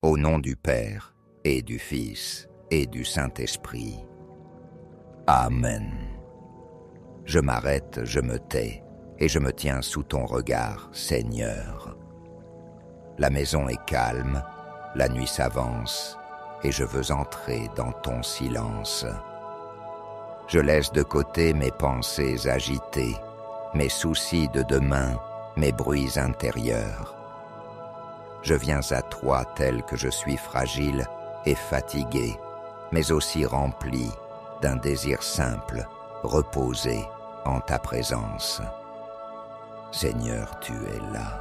Au nom du Père, et du Fils, et du Saint-Esprit. Amen. Je m'arrête, je me tais, et je me tiens sous ton regard, Seigneur. La maison est calme, la nuit s'avance, et je veux entrer dans ton silence. Je laisse de côté mes pensées agitées, mes soucis de demain, mes bruits intérieurs. Je viens à toi tel que je suis fragile et fatigué, mais aussi rempli d'un désir simple, reposé en ta présence. Seigneur, tu es là.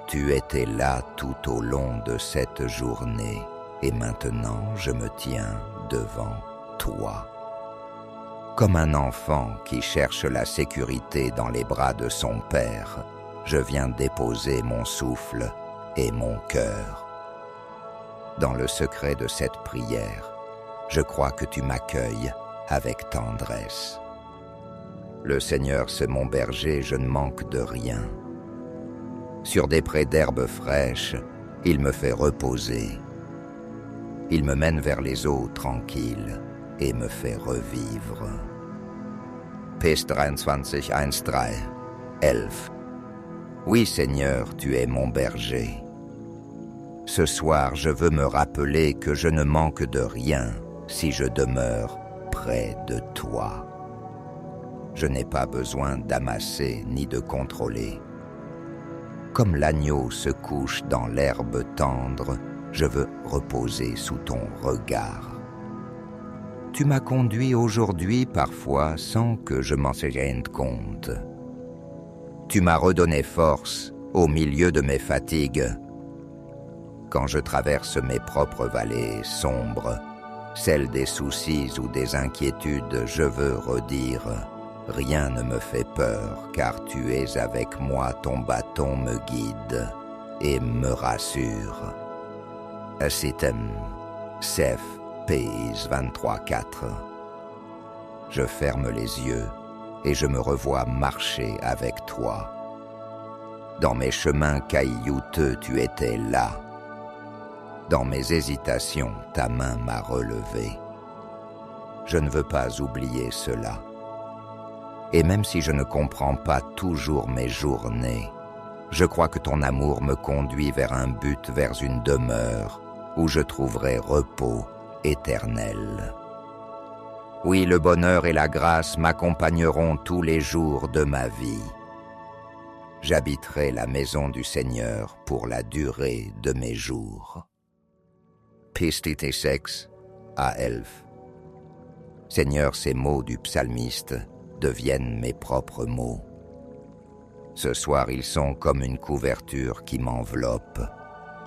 Tu étais là tout au long de cette journée, et maintenant je me tiens devant toi. Comme un enfant qui cherche la sécurité dans les bras de son père, je viens déposer mon souffle et mon cœur. Dans le secret de cette prière, je crois que tu m'accueilles avec tendresse. Le Seigneur, c'est mon berger, je ne manque de rien. Sur des prés d'herbes fraîches, il me fait reposer. Il me mène vers les eaux tranquilles et me fait revivre. Ps 23, 1-3, 11. Oui, Seigneur, tu es mon berger. Ce soir, je veux me rappeler que je ne manque de rien si je demeure près de toi. Je n'ai pas besoin d'amasser ni de contrôler. Comme l'agneau se couche dans l'herbe tendre, je veux reposer sous ton regard. Tu m'as conduit aujourd'hui parfois sans que je m'en rende compte. Tu m'as redonné force au milieu de mes fatigues. Quand je traverse mes propres vallées sombres, celles des soucis ou des inquiétudes, je veux redire « Rien ne me fait peur, car tu es avec moi, ton bâton me guide et me rassure. » Asitem, Sef, Ps 23-4. Je ferme les yeux et je me revois marcher avec toi. Dans mes chemins caillouteux, tu étais là. Dans mes hésitations, ta main m'a relevé. Je ne veux pas oublier cela. Et même si je ne comprends pas toujours mes journées, je crois que ton amour me conduit vers un but, vers une demeure, où je trouverai repos éternel. Oui, le bonheur et la grâce m'accompagneront tous les jours de ma vie. J'habiterai la maison du Seigneur pour la durée de mes jours. Ps 6 à 11. Seigneur, ces mots du psalmiste deviennent mes propres mots. Ce soir, ils sont comme une couverture qui m'enveloppe.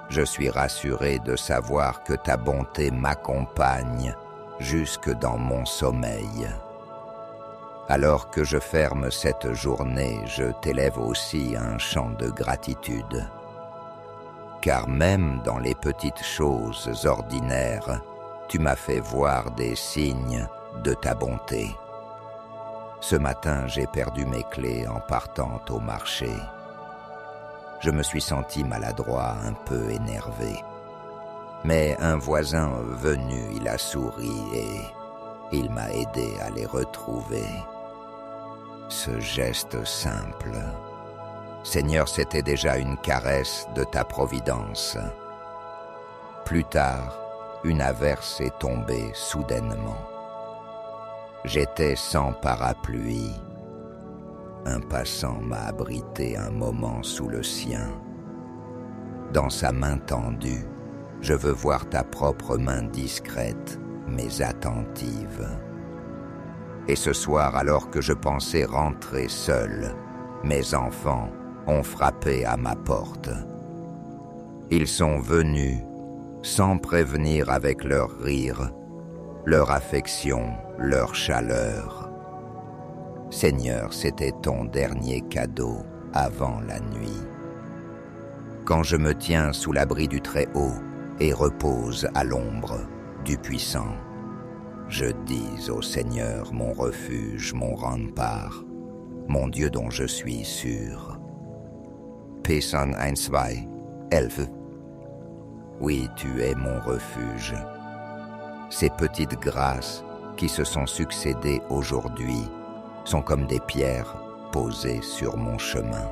Je suis rassuré de savoir que ta bonté m'accompagne jusque dans mon sommeil. Alors que je ferme cette journée, je t'élève aussi un chant de gratitude. Car même dans les petites choses ordinaires, tu m'as fait voir des signes de ta bonté. Ce matin, j'ai perdu mes clés en partant au marché. Je me suis senti maladroit, un peu énervé. Mais un voisin venu, il a souri et il m'a aidé à les retrouver. Ce geste simple, Seigneur, c'était déjà une caresse de ta providence. Plus tard, une averse est tombée soudainement. J'étais sans parapluie. Un passant m'a abrité un moment sous le sien. Dans sa main tendue, je veux voir ta propre main discrète, mais attentive. Et ce soir, alors que je pensais rentrer seul, mes enfants ont frappé à ma porte. Ils sont venus, sans prévenir avec leur rire, leur affection, leur chaleur. Seigneur, c'était ton dernier cadeau avant la nuit. Quand je me tiens sous l'abri du Très-Haut et repose à l'ombre du Puissant, je dis au Seigneur, mon refuge, mon rempart, mon Dieu dont je suis sûr. Psalm 1, 2, 11. Oui, tu es mon refuge. Ces petites grâces qui se sont succédées aujourd'hui sont comme des pierres posées sur mon chemin.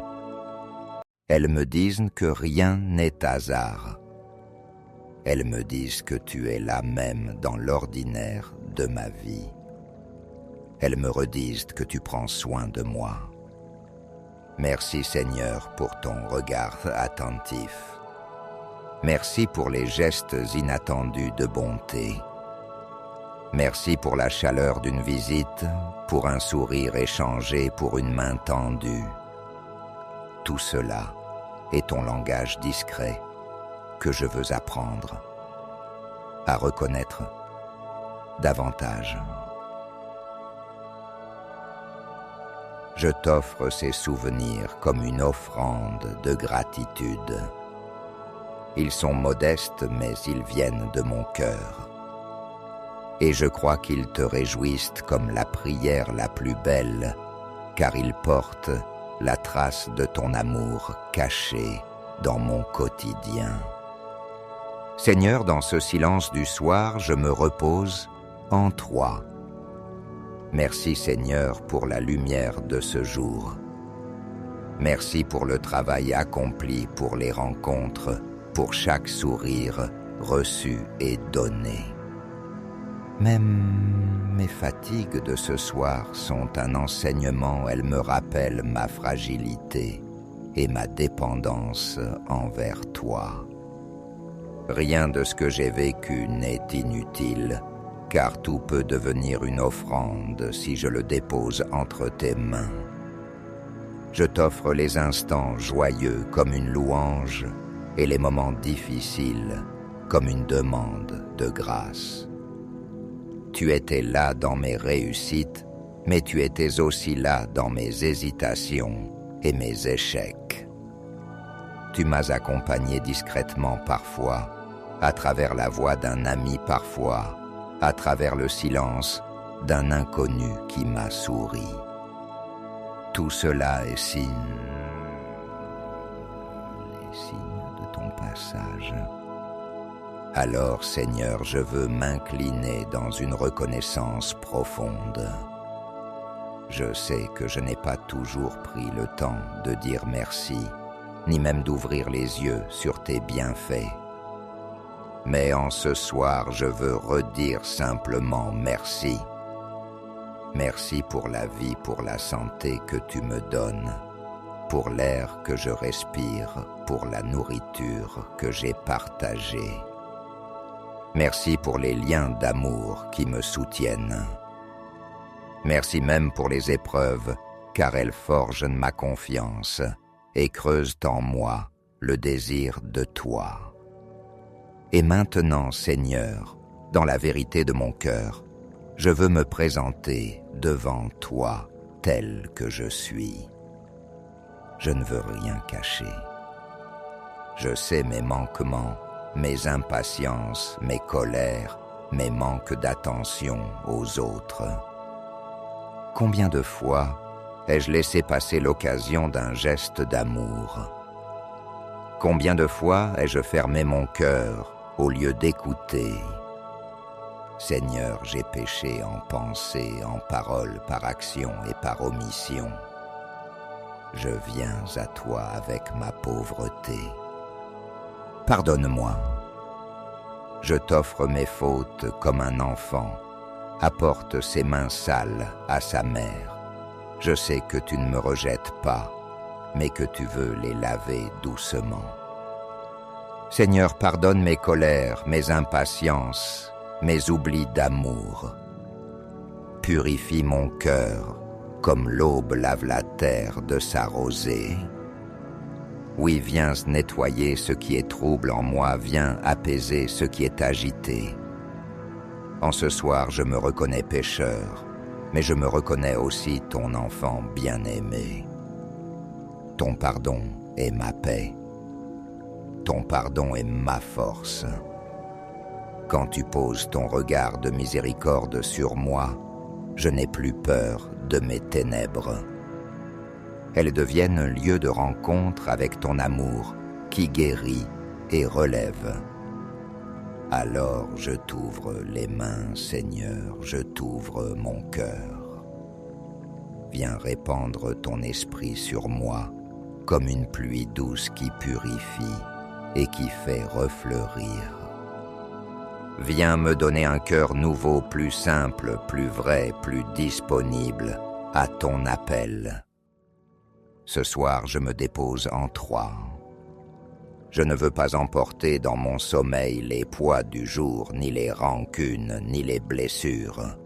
Elles me disent que rien n'est hasard. Elles me disent que tu es là même dans l'ordinaire de ma vie. Elles me redisent que tu prends soin de moi. Merci Seigneur pour ton regard attentif. Merci pour les gestes inattendus de bonté. Merci pour la chaleur d'une visite, pour un sourire échangé, pour une main tendue. Tout cela est ton langage discret que je veux apprendre à reconnaître davantage. Je t'offre ces souvenirs comme une offrande de gratitude. Ils sont modestes, mais ils viennent de mon cœur. Et je crois qu'ils te réjouissent comme la prière la plus belle, car ils portent la trace de ton amour caché dans mon quotidien. Seigneur, dans ce silence du soir, je me repose en toi. Merci Seigneur pour la lumière de ce jour. Merci pour le travail accompli, pour les rencontres, pour chaque sourire reçu et donné. Même mes fatigues de ce soir sont un enseignement, elles me rappellent ma fragilité et ma dépendance envers toi. Rien de ce que j'ai vécu n'est inutile, car tout peut devenir une offrande si je le dépose entre tes mains. Je t'offre les instants joyeux comme une louange et les moments difficiles comme une demande de grâce. Tu étais là dans mes réussites, mais tu étais aussi là dans mes hésitations et mes échecs. Tu m'as accompagné discrètement parfois, à travers la voix d'un ami parfois, à travers le silence d'un inconnu qui m'a souri. Tout cela est signe de ton passage. Alors, Seigneur, je veux m'incliner dans une reconnaissance profonde. Je sais que je n'ai pas toujours pris le temps de dire merci, ni même d'ouvrir les yeux sur tes bienfaits. Mais en ce soir, je veux redire simplement merci. Merci pour la vie, pour la santé que tu me donnes, pour l'air que je respire, pour la nourriture que j'ai partagée. Merci pour les liens d'amour qui me soutiennent. Merci même pour les épreuves, car elles forgent ma confiance et creusent en moi le désir de toi. Et maintenant, Seigneur, dans la vérité de mon cœur, je veux me présenter devant toi tel que je suis. Je ne veux rien cacher. Je sais mes manquements, mes impatiences, mes colères, mes manques d'attention aux autres. Combien de fois ai-je laissé passer l'occasion d'un geste d'amour? Combien de fois ai-je fermé mon cœur au lieu d'écouter? Seigneur, j'ai péché en pensée, en parole, par action et par omission. Je viens à toi avec ma pauvreté. Pardonne-moi. Je t'offre mes fautes comme un enfant apporte ses mains sales à sa mère. Je sais que tu ne me rejettes pas, mais que tu veux les laver doucement. Seigneur, pardonne mes colères, mes impatiences, mes oublis d'amour. Purifie mon cœur, comme l'aube lave la terre de sa rosée. Oui, viens nettoyer ce qui est trouble en moi, viens apaiser ce qui est agité. En ce soir, je me reconnais pécheur, mais je me reconnais aussi ton enfant bien-aimé. Ton pardon est ma paix. Ton pardon est ma force. Quand tu poses ton regard de miséricorde sur moi, je n'ai plus peur de mes ténèbres. Elles deviennent un lieu de rencontre avec ton amour qui guérit et relève. Alors je t'ouvre les mains, Seigneur, je t'ouvre mon cœur. Viens répandre ton esprit sur moi, comme une pluie douce qui purifie et qui fait refleurir. Viens me donner un cœur nouveau, plus simple, plus vrai, plus disponible à ton appel. Ce soir, je me dépose en toi. Je ne veux pas emporter dans mon sommeil les poids du jour, ni les rancunes, ni les blessures.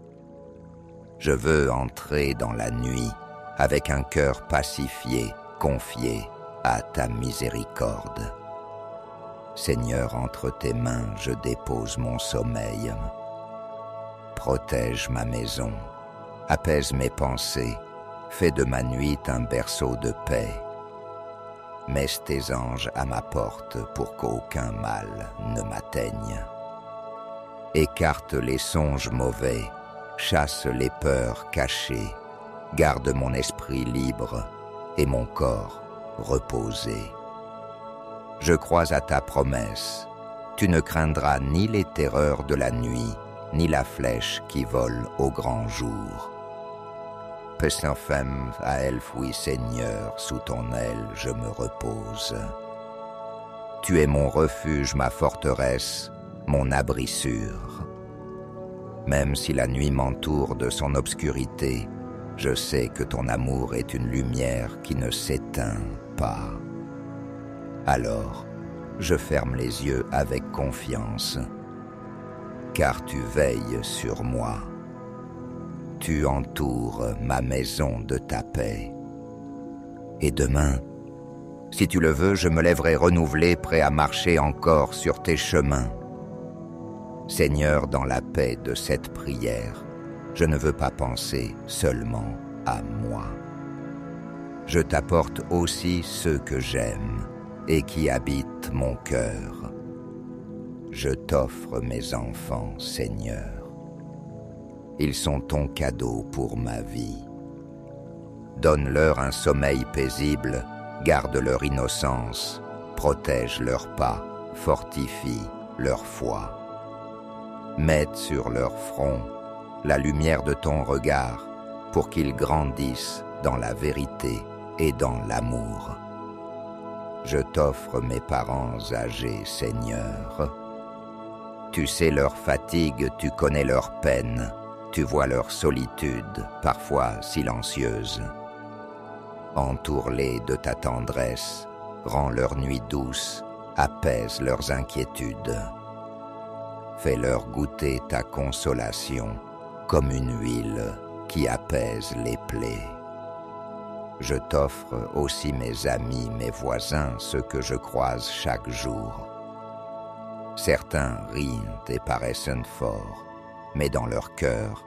Je veux entrer dans la nuit avec un cœur pacifié, confié à ta miséricorde. Seigneur, entre tes mains, je dépose mon sommeil. Protège ma maison, apaise mes pensées, fais de ma nuit un berceau de paix. Mets tes anges à ma porte pour qu'aucun mal ne m'atteigne. Écarte les songes mauvais, chasse les peurs cachées, garde mon esprit libre et mon corps reposé. Je crois à ta promesse, tu ne craindras ni les terreurs de la nuit, ni la flèche qui vole au grand jour. Pesnofem à Elfui, Seigneur, sous ton aile je me repose. Tu es mon refuge, ma forteresse, mon abri sûr. Même si la nuit m'entoure de son obscurité, je sais que ton amour est une lumière qui ne s'éteint pas. Alors, je ferme les yeux avec confiance, car tu veilles sur moi. Tu entoures ma maison de ta paix. Et demain, si tu le veux, je me lèverai renouvelé, prêt à marcher encore sur tes chemins. Seigneur, dans la paix de cette prière, je ne veux pas penser seulement à moi. Je t'apporte aussi ceux que j'aime et qui habitent mon cœur. Je t'offre mes enfants, Seigneur. Ils sont ton cadeau pour ma vie. Donne-leur un sommeil paisible, garde leur innocence, protège leurs pas, fortifie leur foi. Mette sur leur front la lumière de ton regard pour qu'ils grandissent dans la vérité et dans l'amour. Je t'offre mes parents âgés, Seigneur. Tu sais leur fatigue, tu connais leur peine, tu vois leur solitude, parfois silencieuse. Entoure-les de ta tendresse, rends leur nuit douce, apaise leurs inquiétudes. Fais-leur goûter ta consolation, comme une huile qui apaise les plaies. Je t'offre aussi mes amis, mes voisins, ceux que je croise chaque jour. Certains rient et paraissent forts, mais dans leur cœur,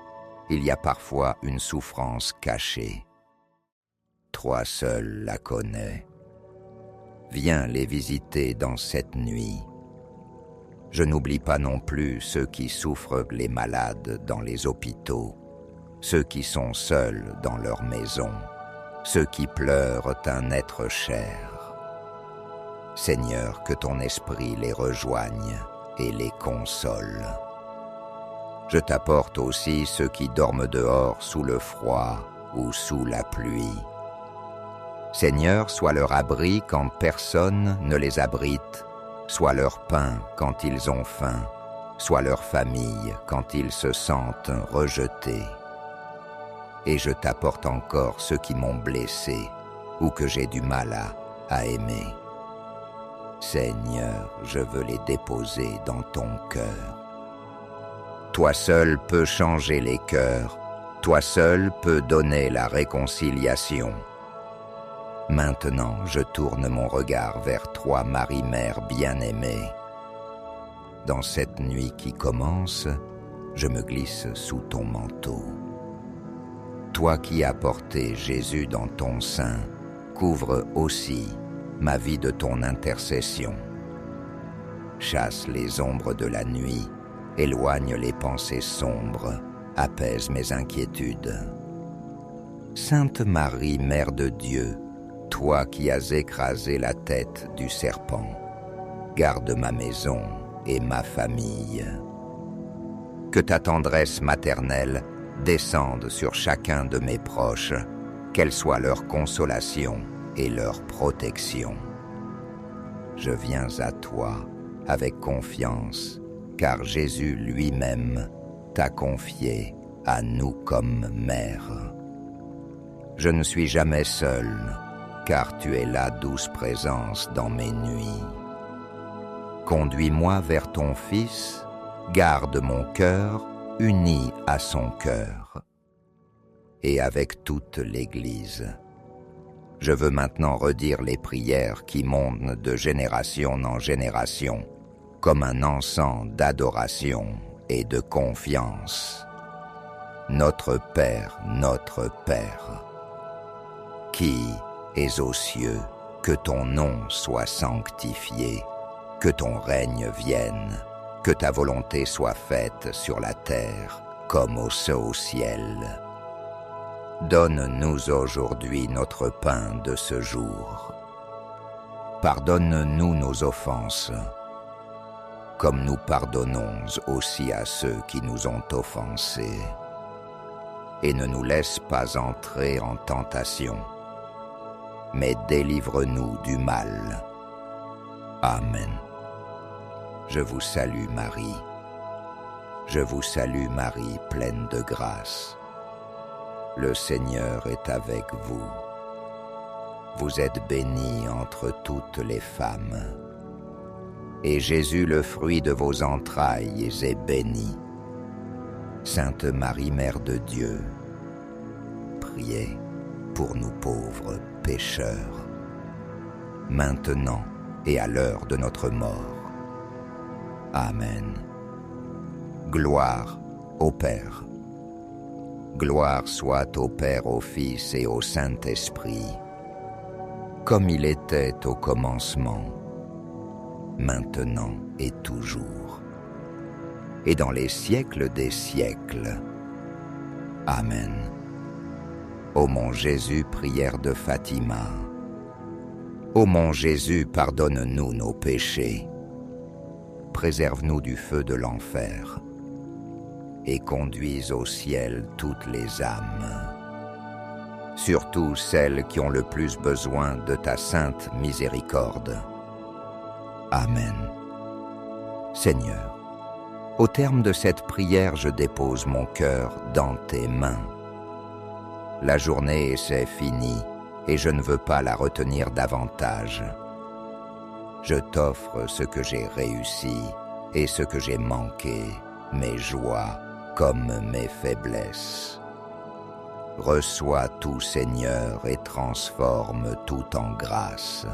il y a parfois une souffrance cachée. Toi seul la connais. Viens les visiter dans cette nuit. Je n'oublie pas non plus ceux qui souffrent, les malades dans les hôpitaux, ceux qui sont seuls dans leur maison, ceux qui pleurent un être cher. Seigneur, que ton esprit les rejoigne et les console. Je t'apporte aussi ceux qui dorment dehors sous le froid ou sous la pluie. Seigneur, sois leur abri quand personne ne les abrite, sois leur pain quand ils ont faim, sois leur famille quand ils se sentent rejetés. Et je t'apporte encore ceux qui m'ont blessé ou que j'ai du mal à aimer. Seigneur, je veux les déposer dans ton cœur. Toi seul peux changer les cœurs, toi seul peux donner la réconciliation. Maintenant, je tourne mon regard vers toi, Marie-Mère bien-aimée. Dans cette nuit qui commence, je me glisse sous ton manteau. Toi qui as porté Jésus dans ton sein, couvre aussi ma vie de ton intercession. Chasse les ombres de la nuit, éloigne les pensées sombres, apaise mes inquiétudes. Sainte Marie, Mère de Dieu, toi qui as écrasé la tête du serpent, garde ma maison et ma famille. Que ta tendresse maternelle descende sur chacun de mes proches, qu'elle soit leur consolation et leur protection. Je viens à toi avec confiance, car Jésus lui-même t'a confié à nous comme mère. Je ne suis jamais seul, car tu es la douce présence dans mes nuits. Conduis-moi vers ton Fils, garde mon cœur uni à son cœur. Et avec toute l'Église, je veux maintenant redire les prières qui montent de génération en génération, comme un encens d'adoration et de confiance. Notre Père, qui es aux cieux, que ton nom soit sanctifié, que ton règne vienne, que ta volonté soit faite sur la terre comme au ciel. Donne-nous aujourd'hui notre pain de ce jour. Pardonne-nous nos offenses, comme nous pardonnons aussi à ceux qui nous ont offensés. Et ne nous laisse pas entrer en tentation, mais délivre-nous du mal. Amen. Je vous salue Marie. Je vous salue Marie, pleine de grâce. Le Seigneur est avec vous. Vous êtes bénie entre toutes les femmes. Et Jésus, le fruit de vos entrailles, est béni. Sainte Marie, Mère de Dieu, priez pour nous pauvres pécheurs, maintenant et à l'heure de notre mort. Amen. Gloire au Père. Gloire soit au Père, au Fils et au Saint-Esprit, comme il était au commencement, maintenant et toujours, et dans les siècles des siècles. Amen. Ô mon Jésus, prière de Fatima. Ô mon Jésus, pardonne-nous nos péchés. Préserve-nous du feu de l'enfer et conduise au ciel toutes les âmes, surtout celles qui ont le plus besoin de ta sainte miséricorde. Amen. Seigneur, au terme de cette prière, je dépose mon cœur dans tes mains. La journée c'est fini et je ne veux pas la retenir davantage. Je t'offre ce que j'ai réussi et ce que j'ai manqué, mes joies comme mes faiblesses. Reçois tout, Seigneur, et transforme tout en grâce.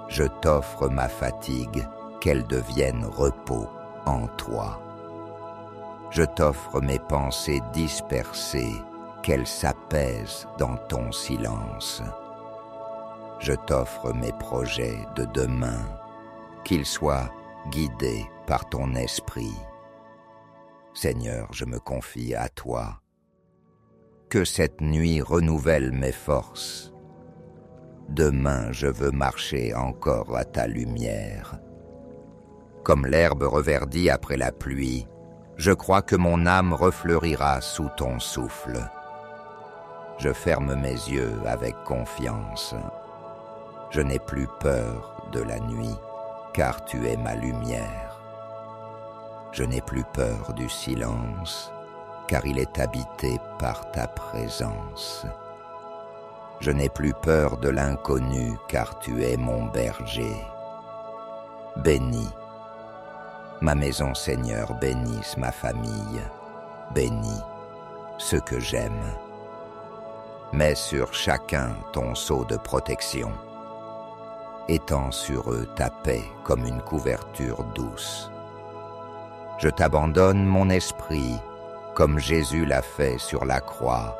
Je t'offre ma fatigue, qu'elle devienne repos en toi. Je t'offre mes pensées dispersées, qu'elles s'apaisent dans ton silence. Je t'offre mes projets de demain, qu'ils soient guidés par ton esprit. Seigneur, je me confie à toi. Que cette nuit renouvelle mes forces. Demain, je veux marcher encore à ta lumière. Comme l'herbe reverdit après la pluie, je crois que mon âme refleurira sous ton souffle. Je ferme mes yeux avec confiance. Je n'ai plus peur de la nuit, car tu es ma lumière. Je n'ai plus peur du silence, car il est habité par ta présence. Je n'ai plus peur de l'inconnu, car tu es mon berger. Bénis ma maison, Seigneur, bénisse ma famille, bénis ceux que j'aime. Mets sur chacun ton sceau de protection. Étends sur eux ta paix comme une couverture douce. Je t'abandonne mon esprit, comme Jésus l'a fait sur la croix.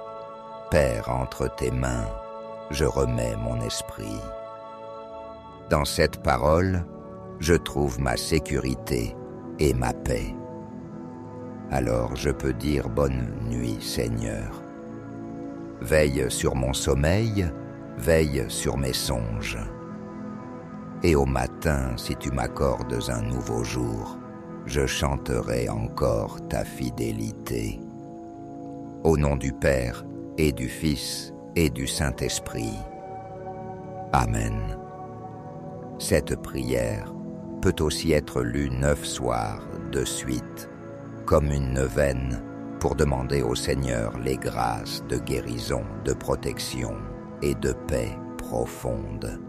Père, entre tes mains, je remets mon esprit. Dans cette parole, je trouve ma sécurité et ma paix. Alors je peux dire bonne nuit, Seigneur. Veille sur mon sommeil, veille sur mes songes. Et au matin, si tu m'accordes un nouveau jour, je chanterai encore ta fidélité. Au nom du Père, et du Fils, et du Saint-Esprit. Amen. Cette prière peut aussi être lue 9 soirs de suite, comme une neuvaine, pour demander au Seigneur les grâces de guérison, de protection et de paix profonde.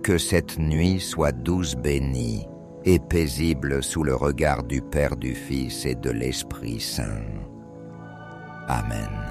Que cette nuit soit douce bénie et paisible sous le regard du Père, du Fils et de l'Esprit Saint. Amen.